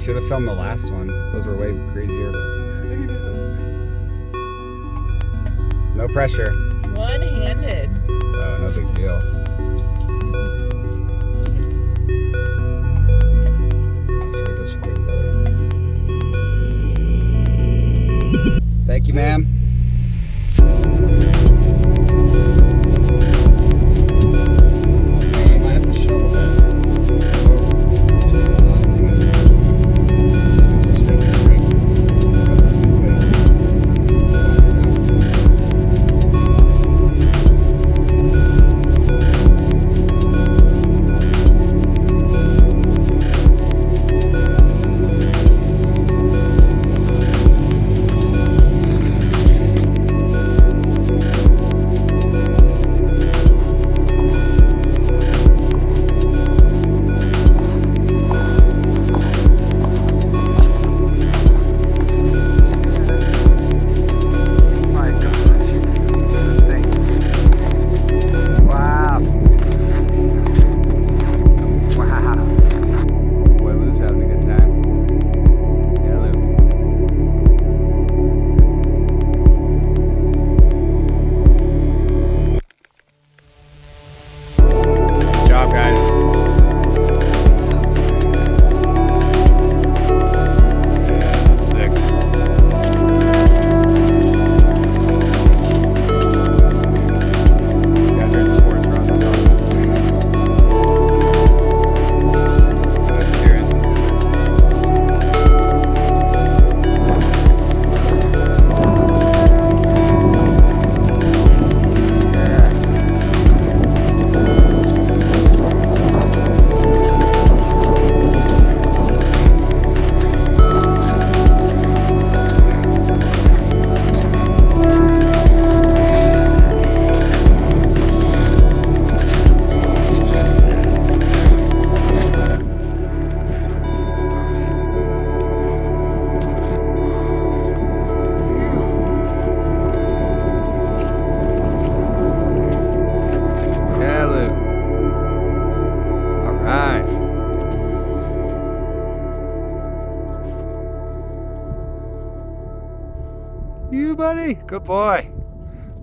Should have filmed the last one. Those were way crazier. No pressure. One-handed. Oh, no big deal. Thank you, ma'am. You, buddy. Good boy.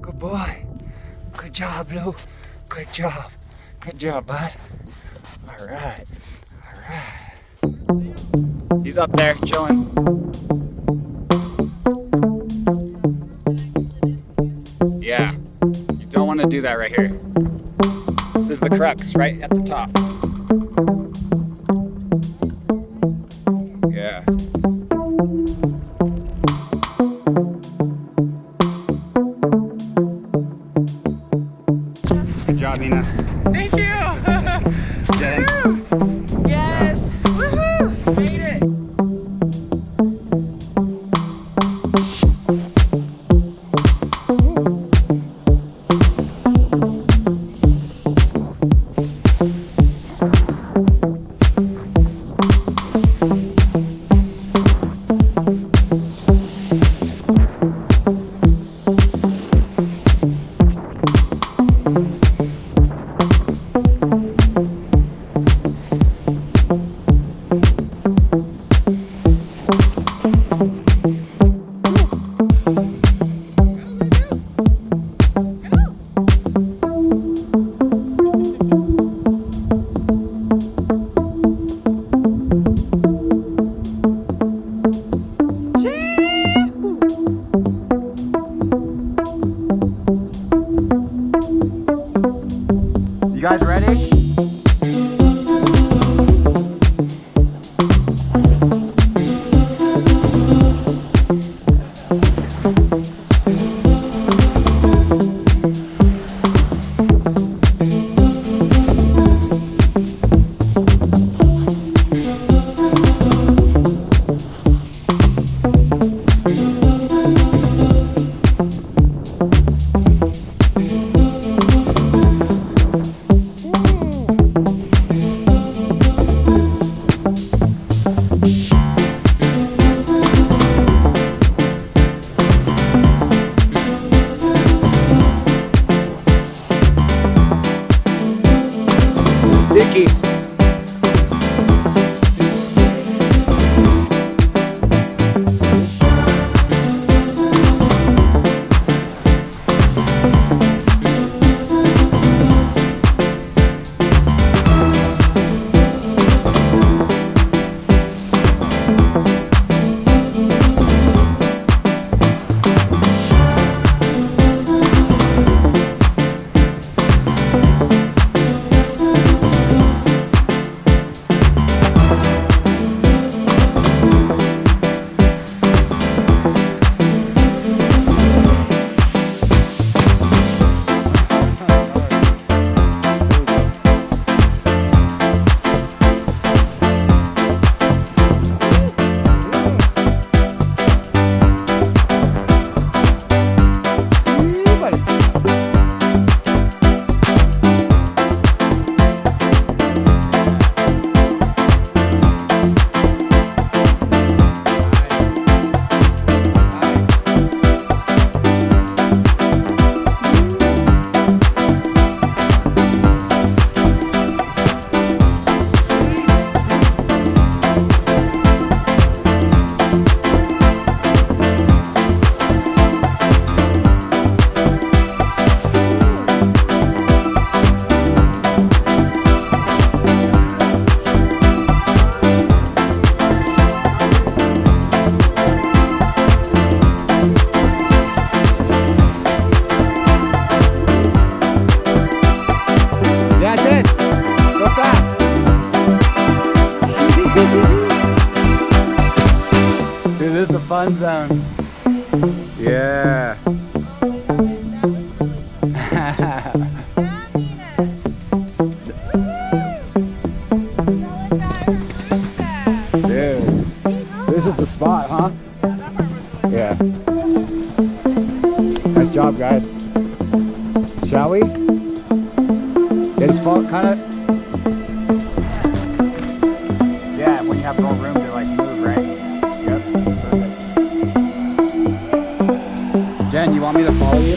Good boy. Good job, Lou. Good job. Good job, bud. All right. All right. He's up there chilling. Yeah. You don't want to do that right here. This is the crux right at the top. Yeah. Good job, Mina. Thank you. Yes. Woohoo! Made it. zone. Yeah. Dude, this is the spot, huh? Yeah. Nice job, guys. Shall we? Yeah, just fall, kind of. Yeah, when you have more room to like move, right? Yep. Perfect. Jen, you want me to follow you?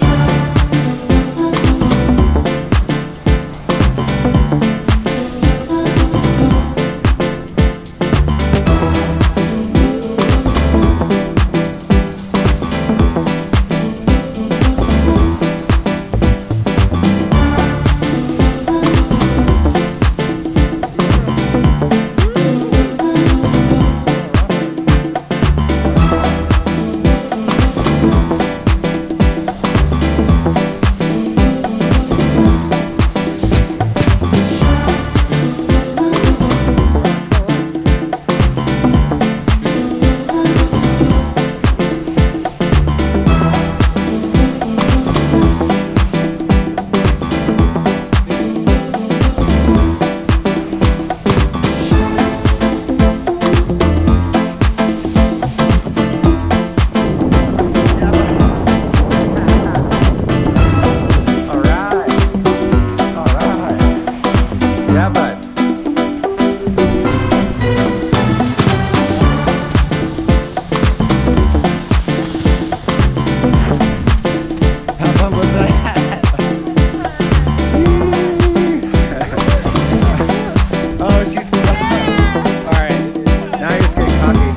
Yeah, bud. How fun was that? Oh, she's fun. All right, now you're just getting cocky.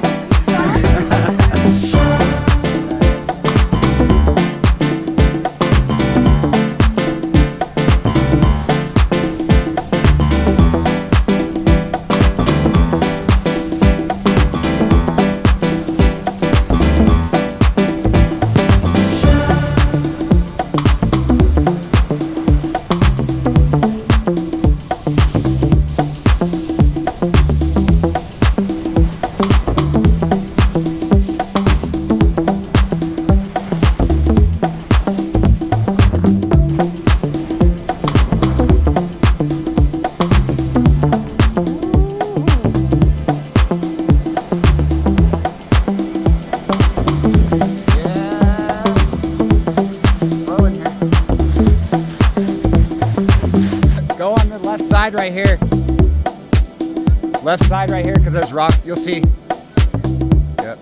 Go on the left side right here. Left side right here, because there's rock. You'll see. Yep.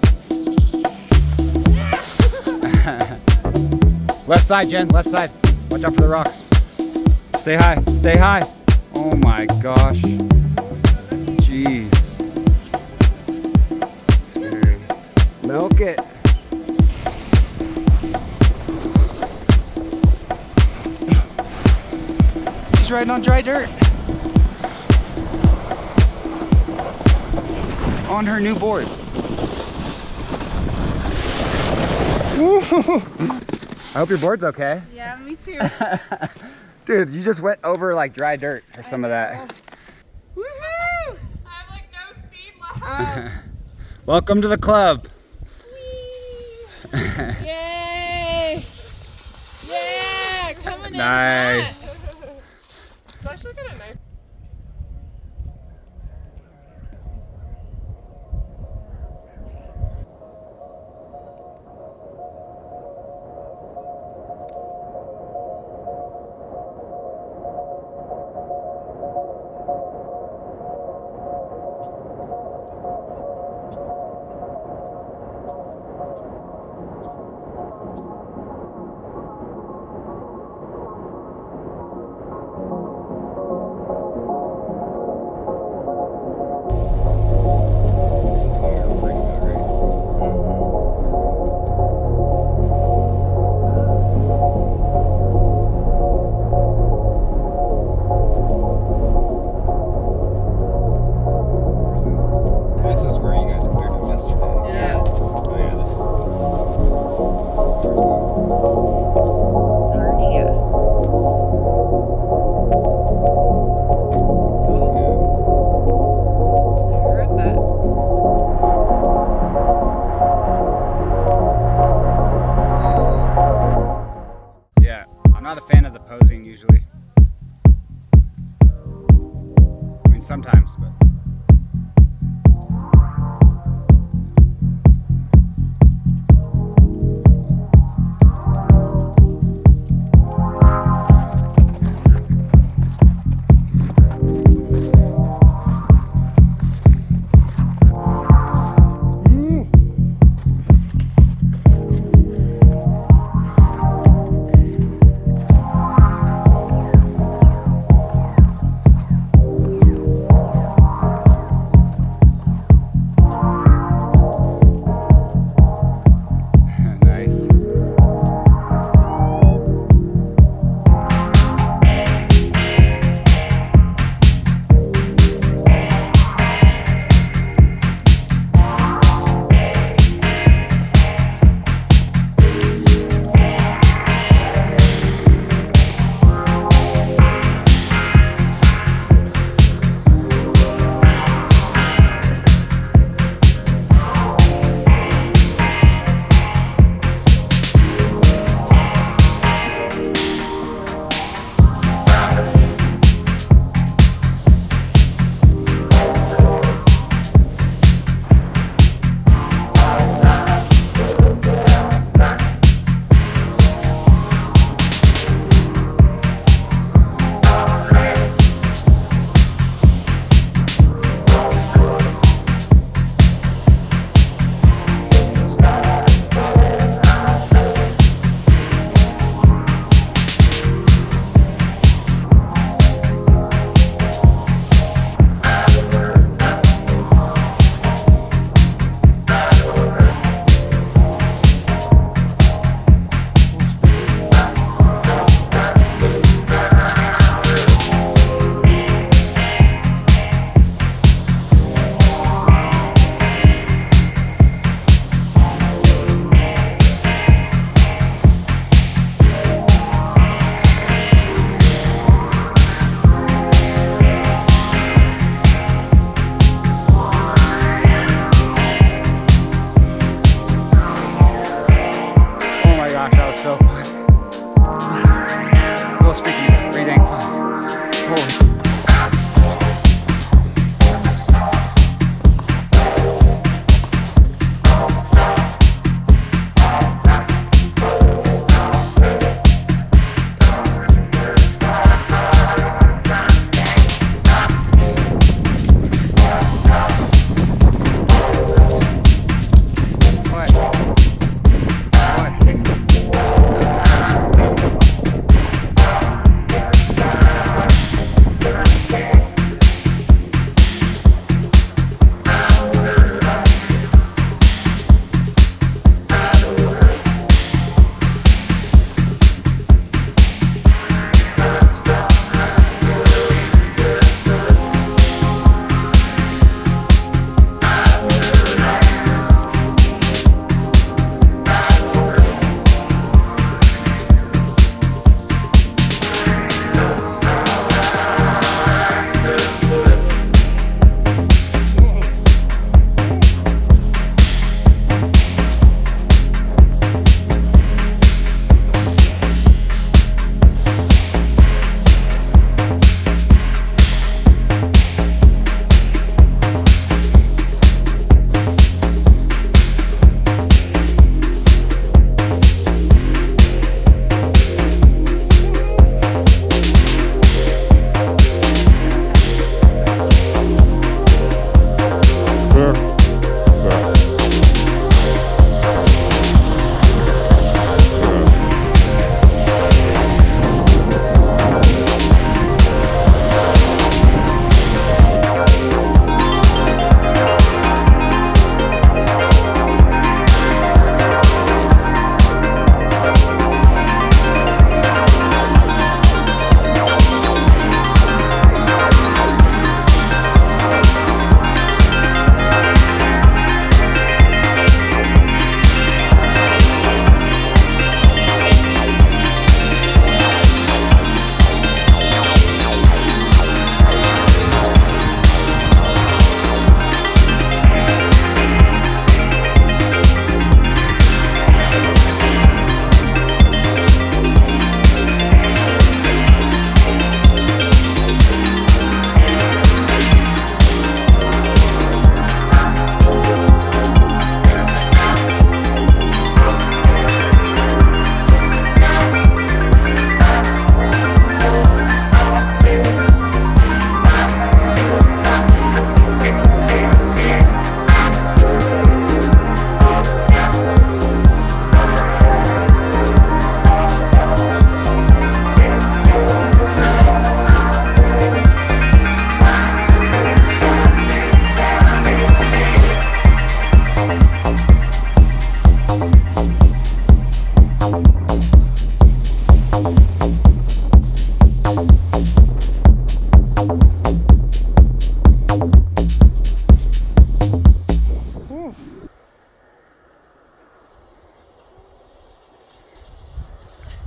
Left side, Jen. Left side. Watch out for the rocks. Stay high. Stay high. Oh my gosh. Jeez. Scary. Milk it. She's riding on dry dirt. On her new board. I hope your board's okay. Yeah, me too. Dude, you just went over like dry dirt for some of that. Woohoo! I have like no speed left. Welcome to the club. Yay! Yeah! Coming in Nice. hot. It's actually got a nice.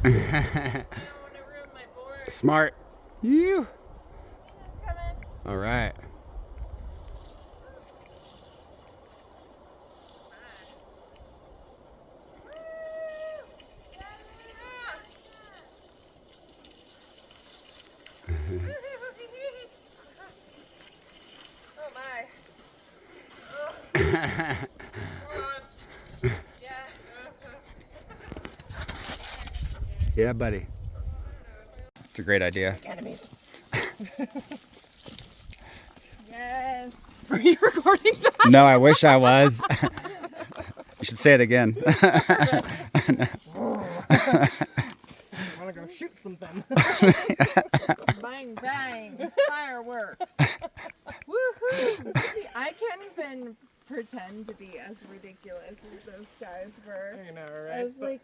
I don't want to ruin my board. Smart. You. It's coming. All right. Oh my. Oh. Yeah. Yeah, buddy. It's a great idea. Enemies. Yes. Are you recording that? No, I wish I was. You should say it again. I want to go shoot something. Bang, bang, fireworks. Woohoo! I can't even pretend to be as ridiculous as those guys were. You know, I right? was like,